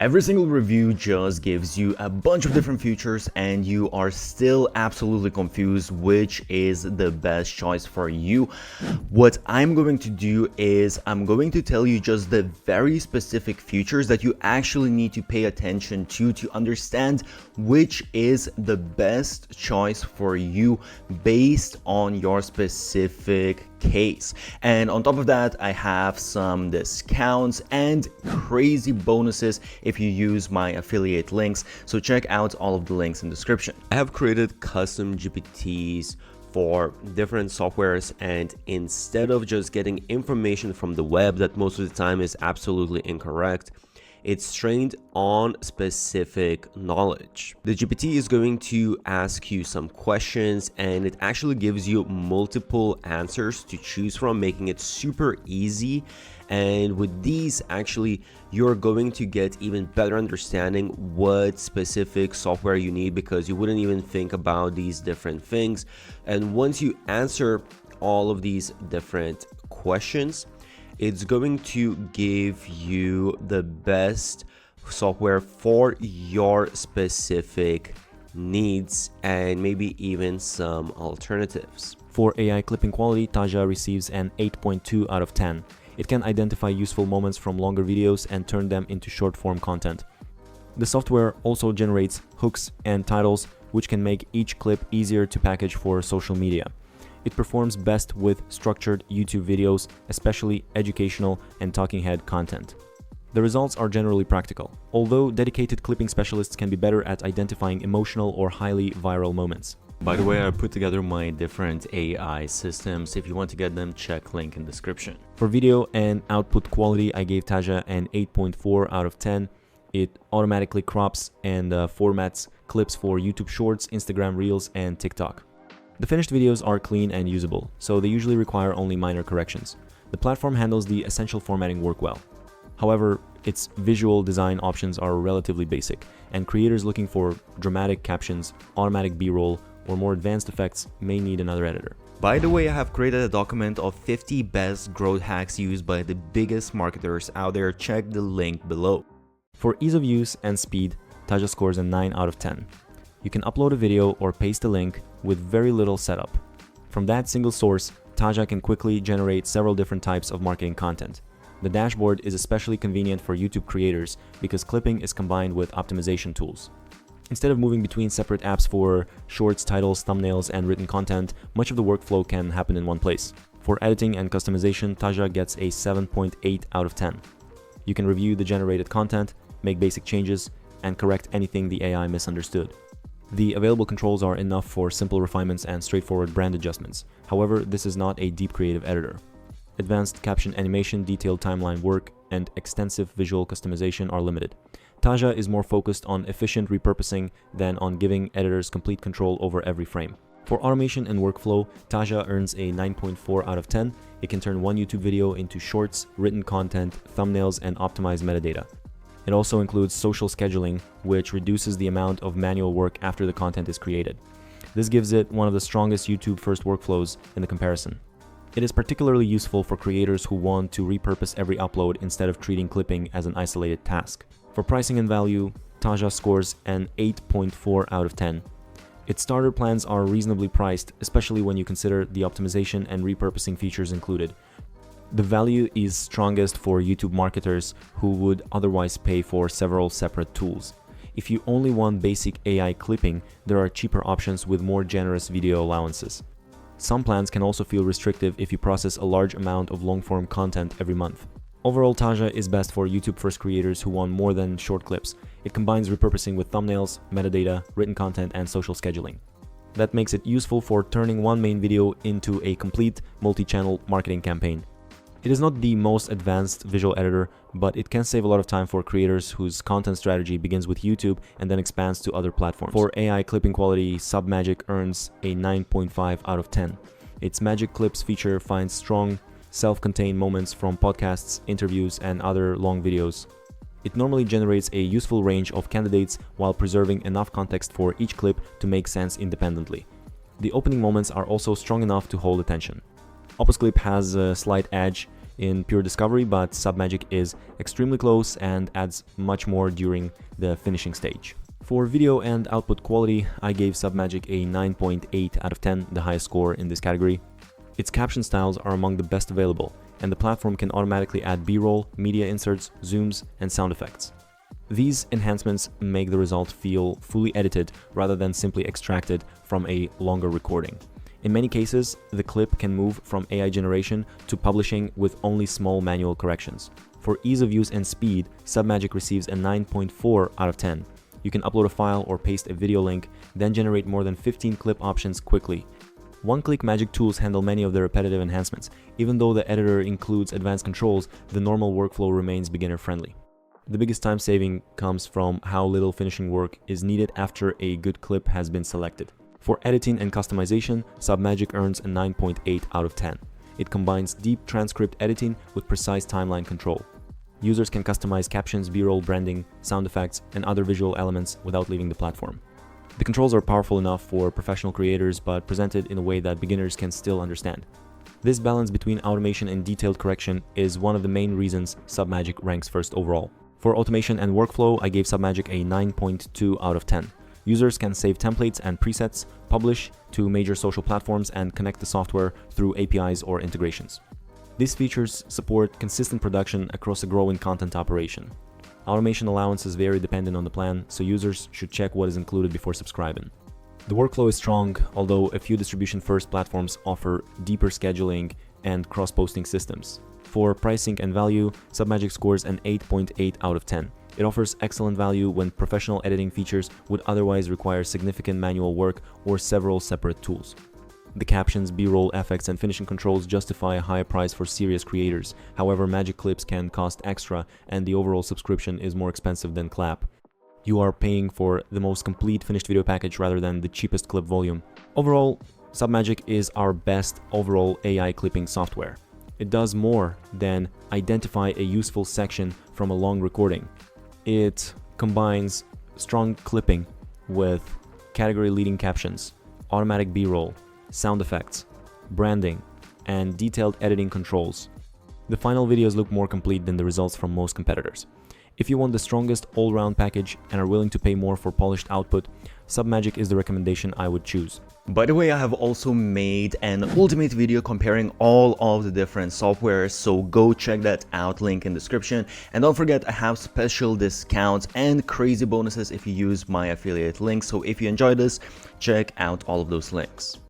Every single review just gives you a bunch of different features and you are still absolutely confused which is the best choice for you. What I'm going to do is I'm going to tell you just the very specific features that you actually need to pay attention to understand which is the best choice for you based on your specific case. And on top of that, I have some discounts and crazy bonuses if you use my affiliate links, so check out all of the links in the description. I have created custom GPTs for different softwares, and instead of just getting information from the web that most of the time is absolutely incorrect, it's trained on specific knowledge. The GPT is going to ask you some questions and it actually gives you multiple answers to choose from, making it super easy. And with these, actually, you're going to get even better understanding what specific software you need, because you wouldn't even think about these different things. And once you answer all of these different questions, it's going to give you the best software for your specific needs and maybe even some alternatives. For AI clipping quality, Taja receives an 8.2 out of 10. It can identify useful moments from longer videos and turn them into short form content. The software also generates hooks and titles, which can make each clip easier to package for social media. It performs best with structured YouTube videos, especially educational and talking head content. The results are generally practical, although dedicated clipping specialists can be better at identifying emotional or highly viral moments. By the way, I put together my different AI systems. If you want to get them, check link in description. For video and output quality, I gave Taja an 8.4 out of 10. It automatically crops and formats clips for YouTube Shorts, Instagram Reels, and TikTok. The finished videos are clean and usable, so they usually require only minor corrections. The platform handles the essential formatting work well. However, its visual design options are relatively basic, and creators looking for dramatic captions, automatic B-roll, or more advanced effects may need another editor. By the way, I have created a document of 50 best growth hacks used by the biggest marketers out there. Check the link below. For ease of use and speed, Taja scores a 9 out of 10. You can upload a video or paste a link with very little setup. From that single source, Taja can quickly generate several different types of marketing content. The dashboard is especially convenient for YouTube creators because clipping is combined with optimization tools. Instead of moving between separate apps for shorts, titles, thumbnails, and written content, much of the workflow can happen in one place. For editing and customization, Taja gets a 7.8 out of 10. You can review the generated content, make basic changes, and correct anything the AI misunderstood. The available controls are enough for simple refinements and straightforward brand adjustments. However, this is not a deep creative editor. Advanced caption animation, detailed timeline work, and extensive visual customization are limited. Taja is more focused on efficient repurposing than on giving editors complete control over every frame. For automation and workflow, Taja earns a 9.4 out of 10. It can turn one YouTube video into shorts, written content, thumbnails, and optimized metadata. It also includes social scheduling, which reduces the amount of manual work after the content is created. This gives it one of the strongest YouTube-first workflows in the comparison. It is particularly useful for creators who want to repurpose every upload instead of treating clipping as an isolated task. For pricing and value, Taja scores an 8.4 out of 10. Its starter plans are reasonably priced, especially when you consider the optimization and repurposing features included. The value is strongest for YouTube marketers who would otherwise pay for several separate tools. If you only want basic AI clipping, there are cheaper options with more generous video allowances. Some plans can also feel restrictive if you process a large amount of long-form content every month. Overall, Taja is best for YouTube-first creators who want more than short clips. It combines repurposing with thumbnails, metadata, written content, and social scheduling. That makes it useful for turning one main video into a complete multi-channel marketing campaign. It is not the most advanced visual editor, but it can save a lot of time for creators whose content strategy begins with YouTube and then expands to other platforms. For AI clipping quality, Submagic earns a 9.5 out of 10. Its Magic Clips feature finds strong, self-contained moments from podcasts, interviews, and other long videos. It normally generates a useful range of candidates while preserving enough context for each clip to make sense independently. The opening moments are also strong enough to hold attention. Opus Clip has a slight edge in pure discovery, but Submagic is extremely close and adds much more during the finishing stage. For video and output quality, I gave Submagic a 9.8 out of 10, the highest score in this category. Its caption styles are among the best available, and the platform can automatically add B-roll, media inserts, zooms, and sound effects. These enhancements make the result feel fully edited rather than simply extracted from a longer recording. In many cases, the clip can move from AI generation to publishing with only small manual corrections. For ease of use and speed, Submagic receives a 9.4 out of 10. You can upload a file or paste a video link, then generate more than 15 clip options quickly. One-click magic tools handle many of the repetitive enhancements. Even though the editor includes advanced controls, the normal workflow remains beginner-friendly. The biggest time saving comes from how little finishing work is needed after a good clip has been selected. For editing and customization, Submagic earns a 9.8 out of 10. It combines deep transcript editing with precise timeline control. Users can customize captions, B-roll, branding, sound effects, and other visual elements without leaving the platform. The controls are powerful enough for professional creators, but presented in a way that beginners can still understand. This balance between automation and detailed correction is one of the main reasons Submagic ranks first overall. For automation and workflow, I gave Submagic a 9.2 out of 10. Users can save templates and presets, publish to major social platforms, and connect the software through APIs or integrations. These features support consistent production across a growing content operation. Automation allowances vary depending on the plan, so users should check what is included before subscribing. The workflow is strong, although a few distribution-first platforms offer deeper scheduling and cross-posting systems. For pricing and value, Submagic scores an 8.8 out of 10. It offers excellent value when professional editing features would otherwise require significant manual work or several separate tools. The captions, B-roll, effects, and finishing controls justify a higher price for serious creators. However, Magic clips can cost extra, and the overall subscription is more expensive than Clap. You are paying for the most complete finished video package rather than the cheapest clip volume. Overall, Submagic is our best overall AI clipping software. It does more than identify a useful section from a long recording. It combines strong clipping with category-leading captions, automatic B-roll, sound effects, branding, and detailed editing controls. The final videos look more complete than the results from most competitors. If you want the strongest all-round package and are willing to pay more for polished output, Submagic is the recommendation I would choose. By the way, I have also made an ultimate video comparing all of the different softwares, so go check that out, link in description. And don't forget, I have special discounts and crazy bonuses if you use my affiliate link. So if you enjoyed this, check out all of those links.